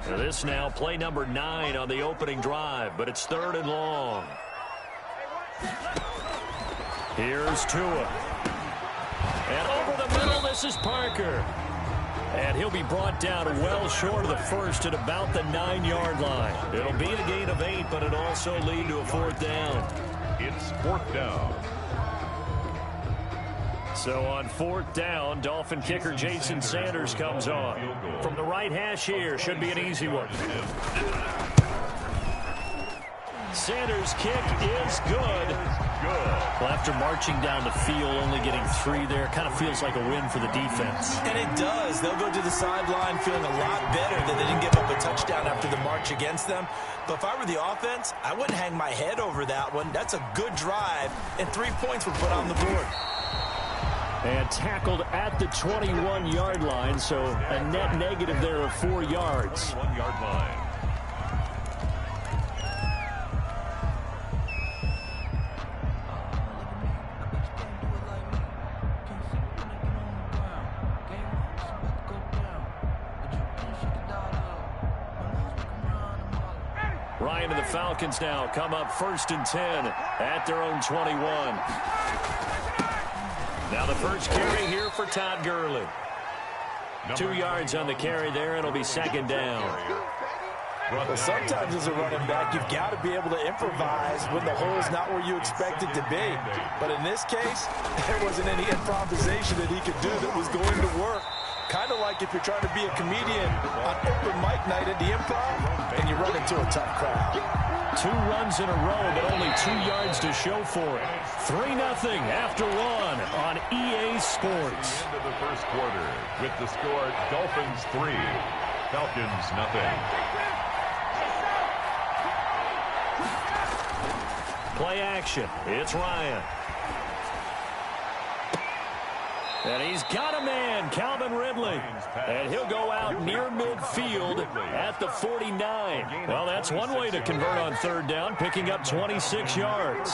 This now play number 9 on the opening drive, but it's 3rd and long. Here's Tua. And over the middle, this is Parker. And he'll be brought down well short of the first at about the 9-yard line. It'll be a gain of 8, but it'll also lead to a 4th down. It's 4th down. So on 4th down, Dolphin kicker Jason Sanders comes on. From the right hash here, should be an easy one. Sanders' kick is good. Well, after marching down the field, only getting 3 there, kind of feels like a win for the defense. And it does. They'll go to the sideline feeling a lot better that they didn't give up a touchdown after the march against them. But if I were the offense, I wouldn't hang my head over that one. That's a good drive, and 3 points were put on the board. And tackled at the 21-yard line, so a net negative there of 4 yards. 1-yard line. Ryan and the Falcons now come up 1st and 10 at their own 21. Now the first carry here for Todd Gurley. 2 yards on the carry there. It'll be 2nd down. Well, sometimes as a running back, you've got to be able to improvise when the hole's not where you expect it to be. But in this case, there wasn't any improvisation that he could do that was going to work. Kind of like if you're trying to be a comedian on open mic night at the Improv and you run into a tough crowd. 2 runs in a row, but only 2 yards to show for it. 3-0 after 1 on EA Sports. End of the first quarter with the score Dolphins 3, Falcons nothing. Play action. It's Ryan. And he's got a man, Calvin Ridley. And he'll go out near midfield at the 49. Well, that's one way to convert on 3rd down, picking up 26 yards.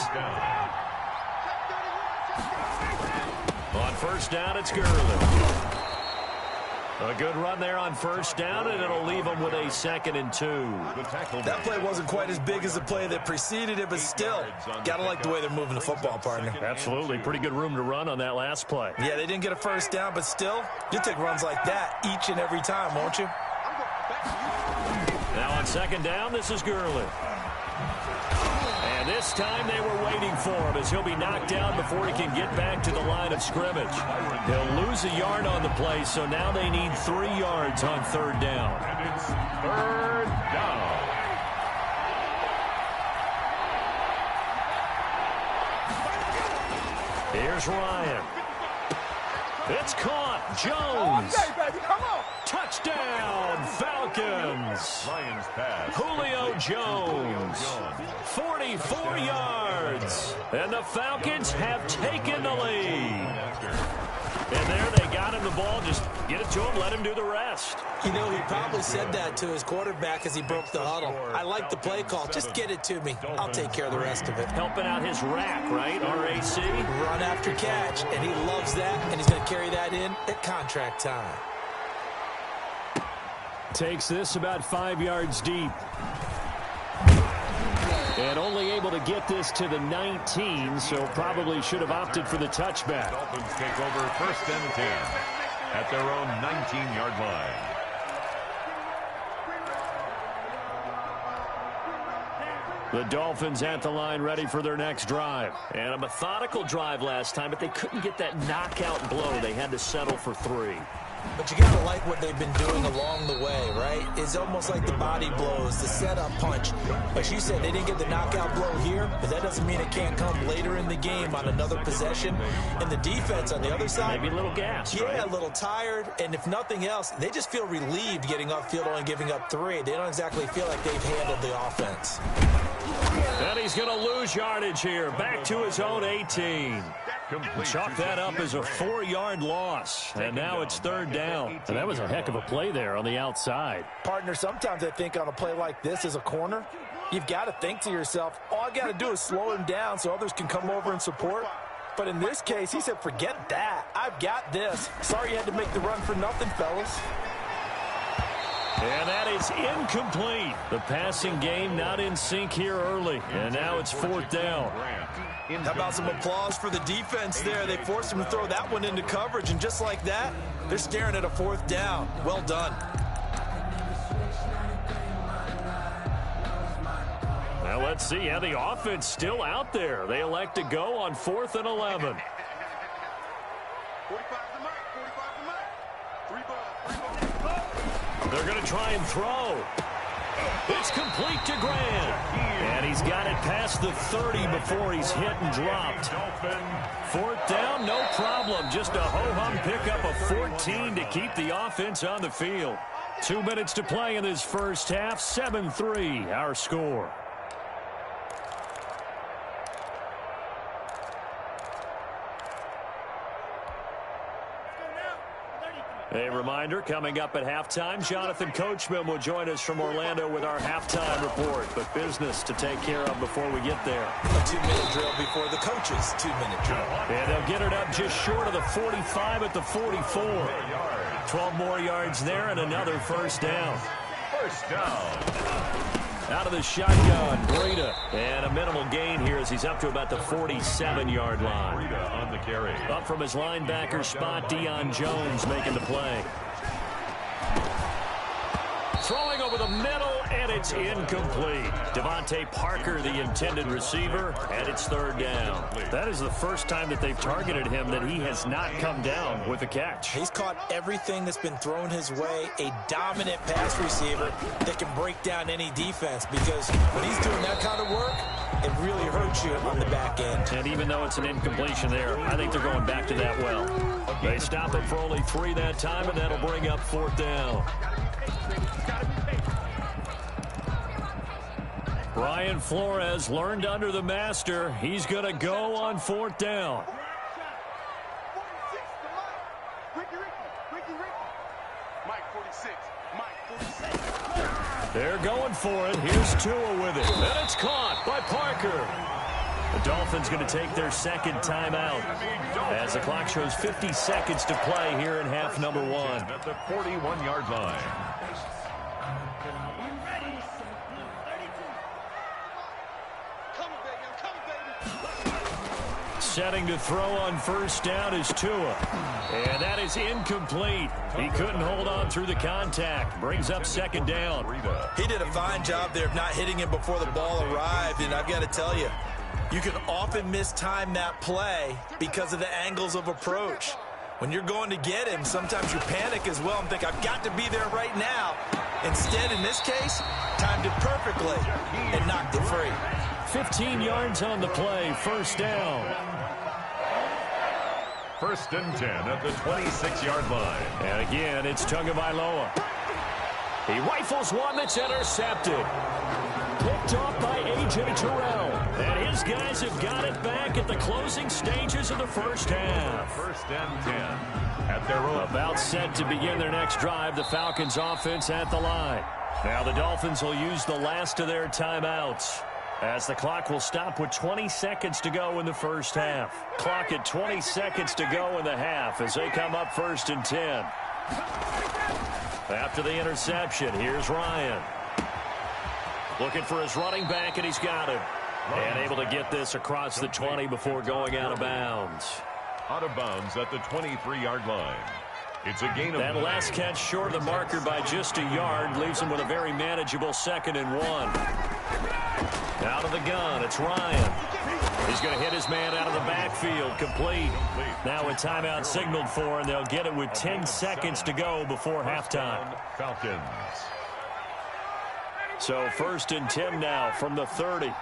On 1st down, it's Gurley. A good run there on 1st down, and it'll leave them with a 2nd and 2. That play wasn't quite as big as the play that preceded it, but still, got to like the way they're moving the football, partner. Absolutely. Pretty good room to run on that last play. Yeah, they didn't get a 1st down, but still, you'll take runs like that each and every time, won't you? Now on 2nd down, this is Gurley. And this time they were waiting for him as he'll be knocked down before he can get back to the line of scrimmage. He'll lose a yard on the play, so now they need 3 yards on 3rd down. And it's 3rd down. Here's Ryan. It's caught. Jones. Touchdown, Falcons. Lions pass. Julio Jones. 44 yards. And the Falcons have taken the lead. And there they got him the ball. Just get it to him, let him do the rest. You know, he probably said that to his quarterback as he broke the huddle. I like the play call. Just get it to me. I'll take care of the rest of it. Helping out his rack, right? RAC. Run after catch, and he loves that, and he's going to carry that in at contract time. Takes this about 5 yards deep. And only able to get this to the 19, so probably should have opted for the touchback. Dolphins take over 1st and 10 at their own 19-yard line. The Dolphins at the line ready for their next drive. And a methodical drive last time, but they couldn't get that knockout blow. They had to settle for 3. But you got to like what they've been doing along the way, right? It's almost like the body blows, the setup punch. Like you said, they didn't get the knockout blow here, but that doesn't mean it can't come later in the game on another possession. And the defense on the other side, maybe a little gas, yeah, right? A little tired. And if nothing else, they just feel relieved getting upfield, only giving up 3. They don't exactly feel like they've handled the offense. And he's going to lose yardage here. Back to his own 18. Chalk that up as a 4-yard loss. And now it's 3rd down. And that was a heck of a play there on the outside. Partner, sometimes I think on a play like this as a corner, you've got to think to yourself, all I got to do is slow him down so others can come over and support. But in this case, he said, forget that. I've got this. Sorry you had to make the run for nothing, fellas. And that is incomplete. The passing game not in sync here early. And now it's 4th down. How about some applause for the defense there? They forced him to throw that one into coverage, and just like that, they're staring at a 4th down. Well done. Now let's see how the offense still out there. They elect to go on 4th and 11. They're going to try and throw. It's complete to Grant. And he's got it past the 30 before he's hit and dropped. 4th down, no problem. Just a ho-hum pickup of 14 to keep the offense on the field. 2 minutes to play in this first half. 7-3, our score. A reminder, coming up at halftime, Jonathan Coachman will join us from Orlando with our halftime report. But business to take care of before we get there. A 2-minute drill before the coaches' 2-minute drill. And they'll get it up just short of the 45 at the 44. 12 more yards there and another first down. First down. Out of the shotgun, Breida. And a minimal gain here as he's up to about the 47-yard line. Breida on the carry. Up from his linebacker spot, Deion Jones making the play. Throwing over the middle, and it's incomplete. Devontae Parker, the intended receiver, and it's 3rd down. That is the first time that they've targeted him that he has not come down with a catch. He's caught everything that's been thrown his way, a dominant pass receiver that can break down any defense, because when he's doing that kind of work, it really hurts you on the back end. And even though it's an incompletion there, I think they're going back to that well. They stop it for only 3 that time, and that'll bring up 4th down. Brian Flores learned under the master. He's going to go on 4th down. They're going for it. Here's Tua with it. And it's caught by Parker. The Dolphins going to take their 2nd timeout as the clock shows 50 seconds to play here in half number 1. At the 41-yard line. Setting to throw on first down is Tua. And that is incomplete. He couldn't hold on through the contact. Brings up 2nd down. He did a fine job there of not hitting him before the ball arrived, and I've got to tell you, you can often mistime that play because of the angles of approach. When you're going to get him, sometimes you panic as well and think, I've got to be there right now. Instead, in this case, timed it perfectly and knocked it free. 15 yards on the play, first down. 1st and 10 at the 26-yard line. And again, it's Tagovailoa. He rifles one that's intercepted. Picked off by A.J. Terrell. And his guys have got it back at the closing stages of the first half. 1st and 10 at their own. About set to begin their next drive, the Falcons offense at the line. Now the Dolphins will use the last of their timeouts, as the clock will stop with 20 seconds to go in the first half. Clock at 20 seconds to go in the half as they come up 1st and 10. After the interception, here's Ryan. Looking for his running back, and he's got him. And able to get this across the 20 before going out of bounds. Out of bounds at the 23-yard line. It's a gain of that 9. last catch short of the marker by just a yard leaves him with a very manageable 2nd and 1. Out of the gun, it's Ryan. He's going to hit his man out of the backfield, complete. Now a timeout signaled for, and they'll get it with 10 seconds to go before halftime. Falcons. So 1st and 10 now from the 30.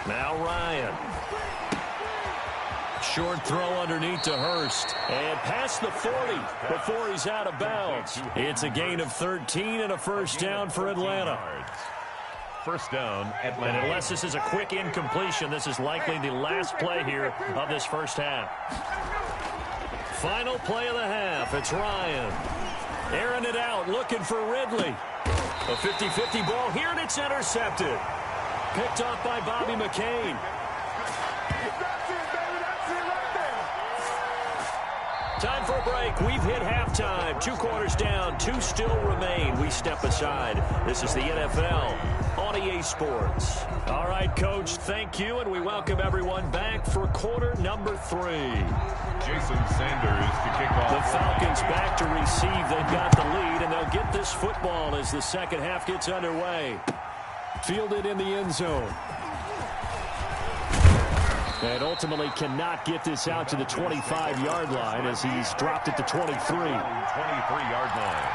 Now Ryan. Short throw underneath to Hurst. And past the 40 before he's out of bounds. It's a gain of 13 and a first down for Atlanta. First down, Atlanta. And unless this is a quick incompletion, this is likely the last play here of this first half. Final play of the half. It's Ryan. Airing it out, looking for Ridley. A 50-50 ball here, and it's intercepted. Picked off by Bobby McCain. Time for a break. We've hit halftime. 2 quarters down. 2 still remain. We step aside. This is the NFL on EA Sports. All right, Coach, thank you, and we welcome everyone back for quarter number 3. Jason Sanders to kick off. The Falcons back to receive. They've got the lead, and they'll get this football as the second half gets underway. Fielded in the end zone. And ultimately cannot get this out to the 25-yard line as he's dropped it to 23. 23-yard line.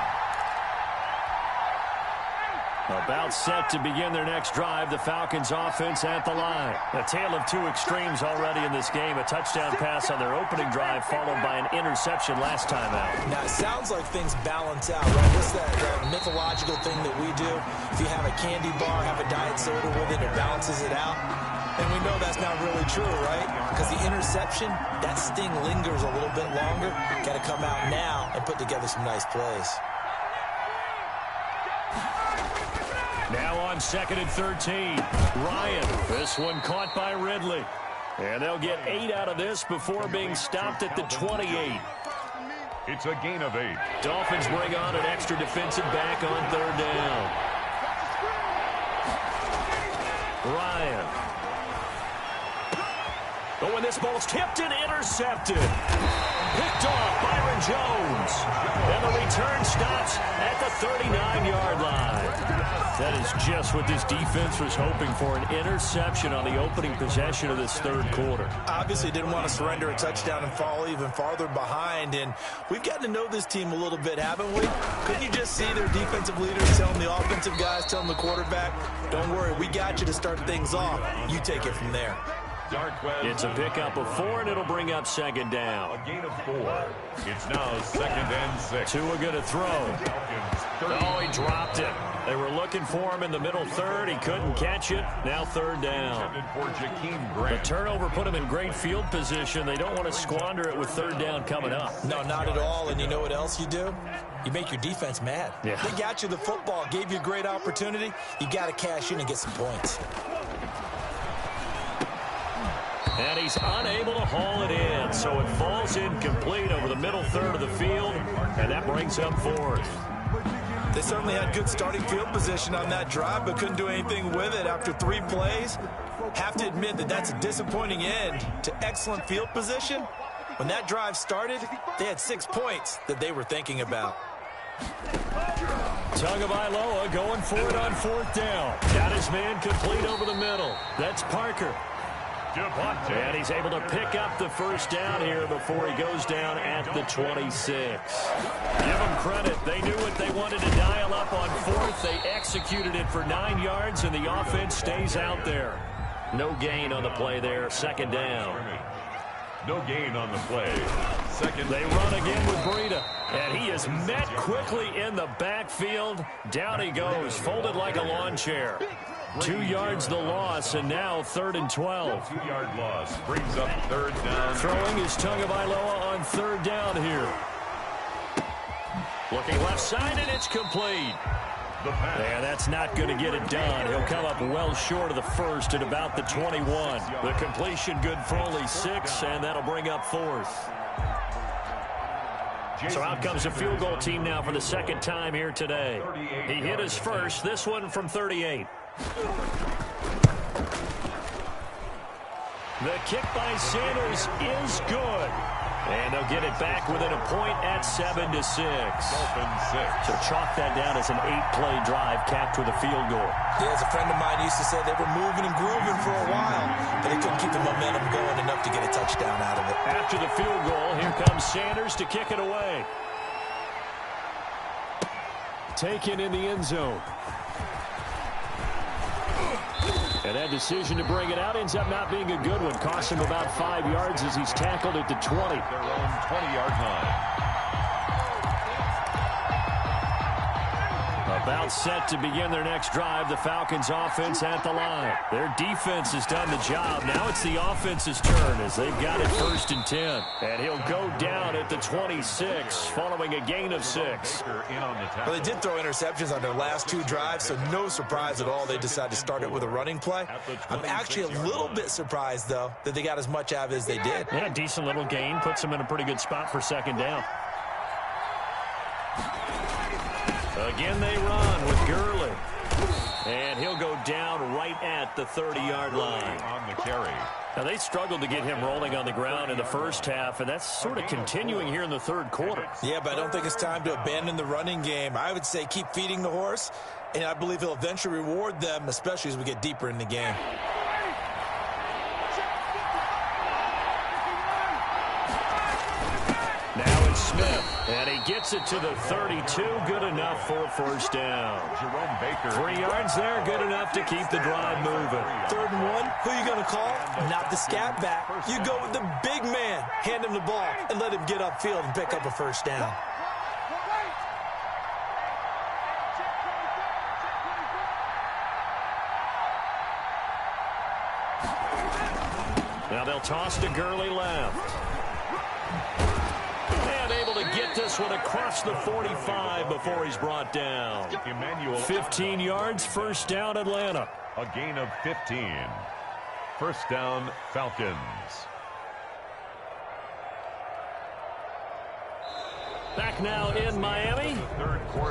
About set to begin their next drive, the Falcons offense at the line. A tale of 2 extremes already in this game. A touchdown pass on their opening drive followed by an interception last time out. Now, it sounds like things balance out, right? What's that mythological thing that we do? If you have a candy bar, have a diet soda with it, it balances it out. And we know that's not really true, right? Because the interception, that sting lingers a little bit longer. Got to come out now and put together some nice plays. Now on 2nd and 13. Ryan, this one caught by Ridley. And they'll get 8 out of this before being stopped at the 28. It's a gain of 8. Dolphins bring on an extra defensive back on 3rd down. Ryan. But when this ball's tipped and intercepted. Picked off Byron Jones. And the return stops at the 39-yard line. That is just what this defense was hoping for, an interception on the opening possession of this 3rd quarter. Obviously didn't want to surrender a touchdown and fall even farther behind. And we've gotten to know this team a little bit, haven't we? Couldn't you just see their defensive leaders telling the offensive guys, telling the quarterback, don't worry, we got you to start things off. You take it from there. It's a pickup of 4, and it'll bring up 2nd down. A gain of 4. It's now 2nd and 6. Tua going to throw. Oh, he dropped it. They were looking for him in the middle 3rd. He couldn't catch it. Now 3rd down. The turnover put him in great field position. They don't want to squander it with 3rd down coming up. No, not at all. And you know what else you do? You make your defense mad. Yeah. They got you the football, gave you a great opportunity. You got to cash in and get some points. And he's unable to haul it in, so it falls incomplete over the middle 3rd of the field, and that brings up 4th. They certainly had good starting field position on that drive, but couldn't do anything with it after 3 plays. Have to admit that that's a disappointing end to excellent field position. When that drive started, they had 6 points that they were thinking about. Tagovailoa going for it on 4th down. Got his man complete over the middle. That's Parker. And he's able to pick up the 1st down here before he goes down at the 26. Give them credit. They knew what they wanted to dial up on 4th. They executed it for 9 yards, and the offense stays out there. No gain on the play there. 2nd down. No gain on the play. 2nd. They run again with Breida. And he is met quickly in the backfield. Down he goes, folded like a lawn chair. 2 yards the loss, and now 3rd and 12. 2-yard loss brings up 3rd down. Throwing is Tagovailoa on 3rd down here. Looking left side, and it's complete. And that's not going to get it done. He'll come up well short of the 1st at about the 21. The completion good for only 6, and that'll bring up 4th. So out comes the field goal team now for the 2nd time here today. He hit his first, this one from 38. The kick by Sanders is good. And they'll get it back within a point at 7-6. So chalk that down as an 8-play drive capped with a field goal. Yeah, as a friend of mine used to say, they were moving and grooving for a while, but they couldn't keep the momentum going enough to get a touchdown out of it. After the field goal, here comes Sanders to kick it away. Taken in the end zone. And that decision to bring it out ends up not being a good one. Costs him about 5 yards as he's tackled at the 20. Their own 20-yard line. About set to begin their next drive, the Falcons offense at the line. Their defense has done the job. Now it's the offense's turn as they've got it 1st and 10. And he'll go down at the 26 following a gain of 6. Well, they did throw interceptions on their last 2 drives, so no surprise at all they decided to start it with a running play. I'm actually a little bit surprised, though, that they got as much out of it as they did. Yeah, decent little gain. Puts them in a pretty good spot for 2nd down. Again, they run with Gurley. And he'll go down right at the 30-yard line. On the carry. Now, they struggled to get him rolling on the ground in the first half, and that's sort of continuing here in the 3rd quarter. Yeah, but I don't think it's time to abandon the running game. I would say keep feeding the horse, and I believe he'll eventually reward them, especially as we get deeper in the game. Now it's Smith, and he gets it to the 32. Good enough for a 1st down. Jerome Baker. 3 yards there, good enough to keep the drive moving. 3rd and 1, who are you going to call? Not the scat back. You go with the big man. Hand him the ball and let him get upfield and pick up a 1st down. Now they'll toss to Gurley left. And able to get this one across the 45 before he's brought down. 15 yards, 1st down, Atlanta. A gain of 15. 1st down, Falcons. Back now in Miami.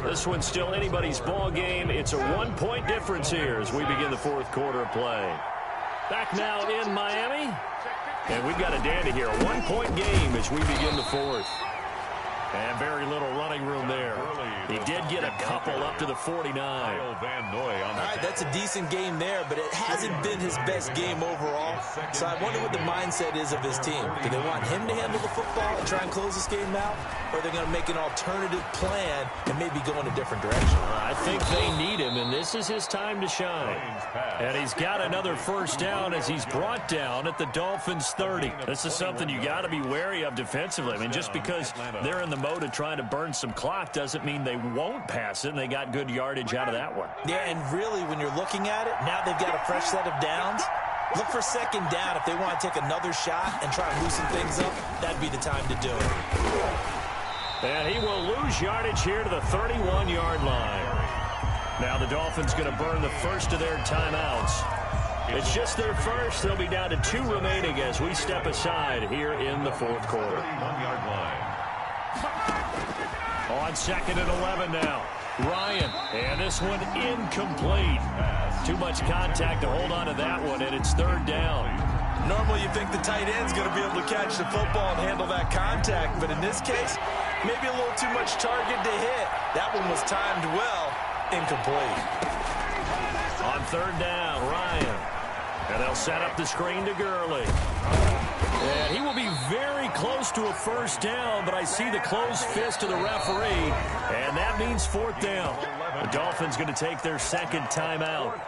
This one's still anybody's ball game. It's a 1-point difference here as we begin the 4th quarter of play. Back now in Miami. And we've got a dandy here. A 1-point game as we begin the 4th. And very little running room there. He did get a couple up to the 49. All right, that's a decent game there, but it hasn't been his best game overall. So I wonder what the mindset is of his team. Do they want him to handle the football and try and close this game out? Or are they going to make an alternative plan and maybe go in a different direction? I think they need him, and this is his time to shine. And he's got another 1st down as he's brought down at the Dolphins' 30. This is something you got to be wary of defensively. I mean, just because they're in the mode of trying to burn some clock doesn't mean they won't pass it, and they got good yardage out of that one. Yeah, and really, when you're looking at it, now they've got a fresh set of downs. Look for 2nd down. If they want to take another shot and try and loosen things up, that'd be the time to do it. And he will lose yardage here to the 31-yard line. Now the Dolphins going to burn the first of their timeouts. It's just their first. They'll be down to 2 remaining as we step aside here in the 4th quarter. 31-yard line. On 2nd and 11 now. Ryan, and this one incomplete. Too much contact to hold on to that one, and it's 3rd down. Normally you think the tight end's going to be able to catch the football and handle that contact, but in this case, maybe a little too much target to hit. That one was timed well, incomplete. On 3rd down, Ryan. And they'll set up the screen to Gurley. And he will be very close to a 1st down, but I see the closed fist of the referee, and that means 4th down. The Dolphins going to take their 2nd timeout.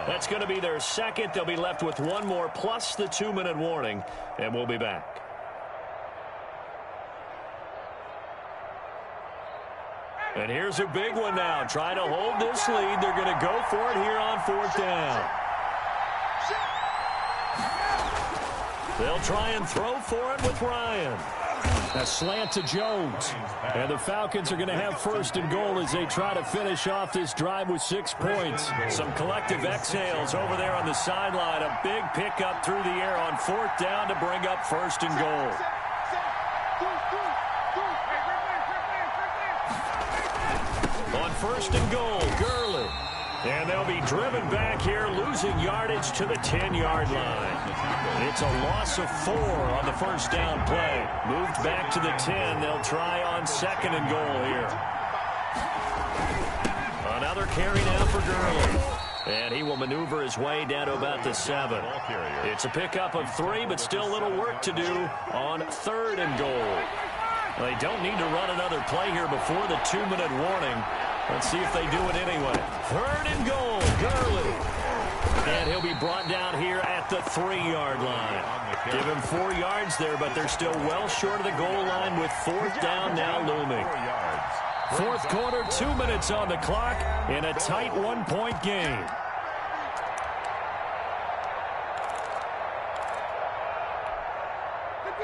That's going to be their 2nd. They'll be left with 1 more plus the 2-minute warning, and we'll be back. And here's a big one now. Trying to hold this lead. They're going to go for it here on 4th down. They'll try and throw for it with Ryan. A slant to Jones. And the Falcons are going to have 1st and goal as they try to finish off this drive with 6 points. Some collective exhales over there on the sideline. A big pickup through the air on 4th down to bring up 1st and goal. On 1st and goal, Gurley. And they'll be driven back here, losing yardage to the 10-yard line. It's a loss of 4 on the 1st down play. Moved back to the 10. They'll try on 2nd and goal here. Another carry now for Gurley. And he will maneuver his way down to about the 7. It's a pickup of 3, but still a little work to do on 3rd and goal. They don't need to run another play here before the 2-minute warning. Let's see if they do it anyway. 3rd and goal, Gurley. And he'll be brought down here at the 3-yard line. Give him 4 yards there, but they're still well short of the goal line with 4th down now looming. Fourth quarter, 2 minutes on the clock in a tight one-point game.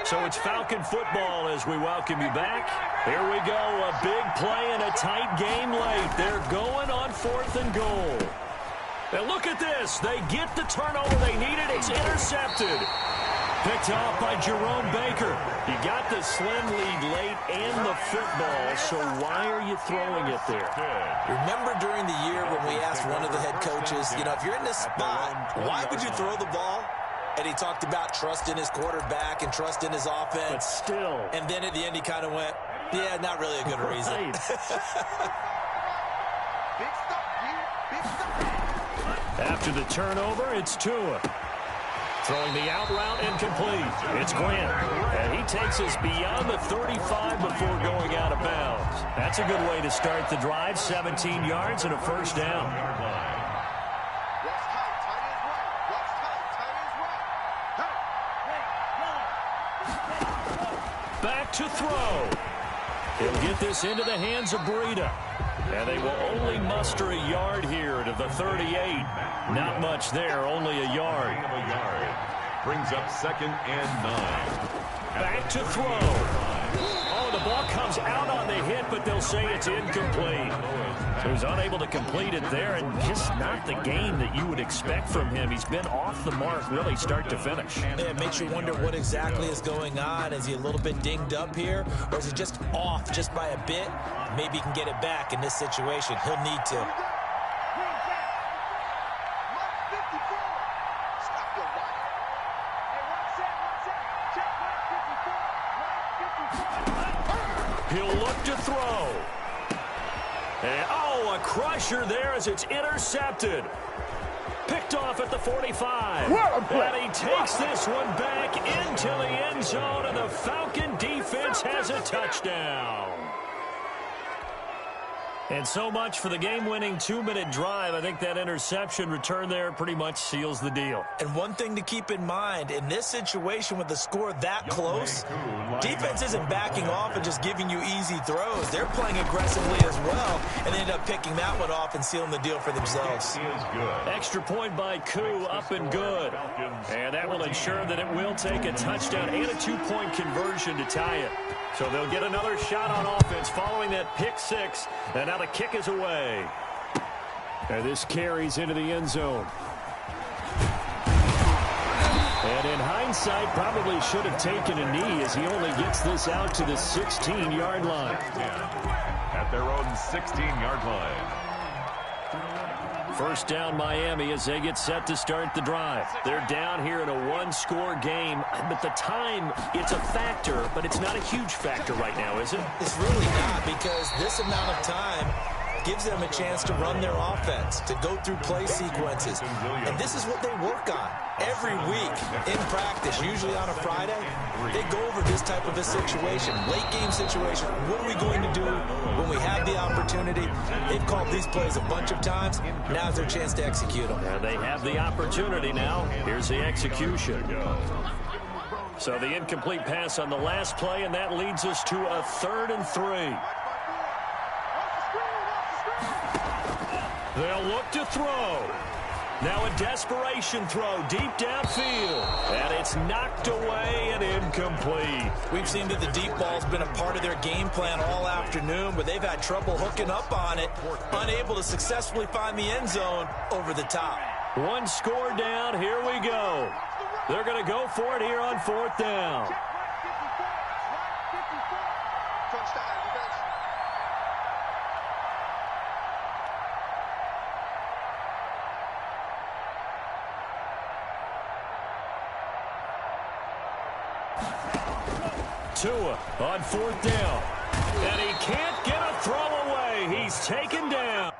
So it's Falcon football as we welcome you back. Here we go, a big play in a tight game late. They're going on 4th and goal. And look at this. They get the turnover they needed. It's intercepted. Picked off by Jerome Baker. You got the slim lead late and the football, so why are you throwing it there? Remember during the year when we asked one of the head coaches, if you're in this spot, why would you throw the ball? And he talked about trust in his quarterback and trust in his offense. But still. And then at the end he kind of went, yeah, not really a good reason. After the turnover, it's Tua. Throwing the out route incomplete. It's Grant. And he takes us beyond the 35 before going out of bounds. That's a good way to start the drive. 17 yards and a first down. Back to throw. He'll get this into the hands of Breida. And they will only muster a yard here to the 38. Not much there, only a yard. Brings up 2nd and 9. Back to throw. Oh, the ball comes out on the hit, but they'll say it's incomplete. So he's unable to complete it there, and just not the game that you would expect from him. He's been off the mark, really, start to finish. Yeah, it makes you wonder what exactly is going on. Is he a little bit dinged up here, or is he just off just by a bit? Maybe he can get it back in this situation. He'll need to. He'll look to throw. And, oh, a crusher there as it's intercepted. Picked off at the 45. And he takes this one back into the end zone, and the Falcon defense has a touchdown. And so much for the game-winning 2-minute drive. I think that interception return there pretty much seals the deal. And one thing to keep in mind, in this situation with the score that close, defense isn't backing off and just giving you easy throws. They're playing aggressively as well, and they end up picking that one off and sealing the deal for themselves. Extra point by Koo, up and good. And that will ensure that it will take a touchdown and a 2-point conversion to tie it. So they'll get another shot on offense following that pick 6. And now the kick is away. And this carries into the end zone. And in hindsight, probably should have taken a knee as he only gets this out to the 16-yard line. At their own 16-yard line. First down Miami as they get set to start the drive. They're down here in a 1-score game, but the time, it's a factor, but it's not a huge factor right now, is it? It's really not, because this amount of time gives them a chance to run their offense, to go through play sequences. And this is what they work on every week in practice, usually on a Friday. They go over this type of a situation, late game situation. What are we going to do when we have the opportunity? They've called these plays a bunch of times. Now's their chance to execute them. Yeah, they have the opportunity now. Here's the execution. So the incomplete pass on the last play, and that leads us to a 3rd and 3. They'll look to throw. Now a desperation throw deep downfield. And it's knocked away and incomplete. We've seen that the deep ball's been a part of their game plan all afternoon, but they've had trouble hooking up on it, unable to successfully find the end zone over the top. 1 score down. Here we go. They're going to go for it here on 4th down. Tua on 4th down. And he can't get a throw away. He's taken down.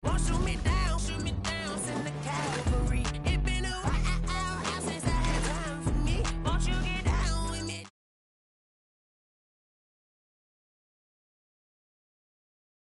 won't shoot me down.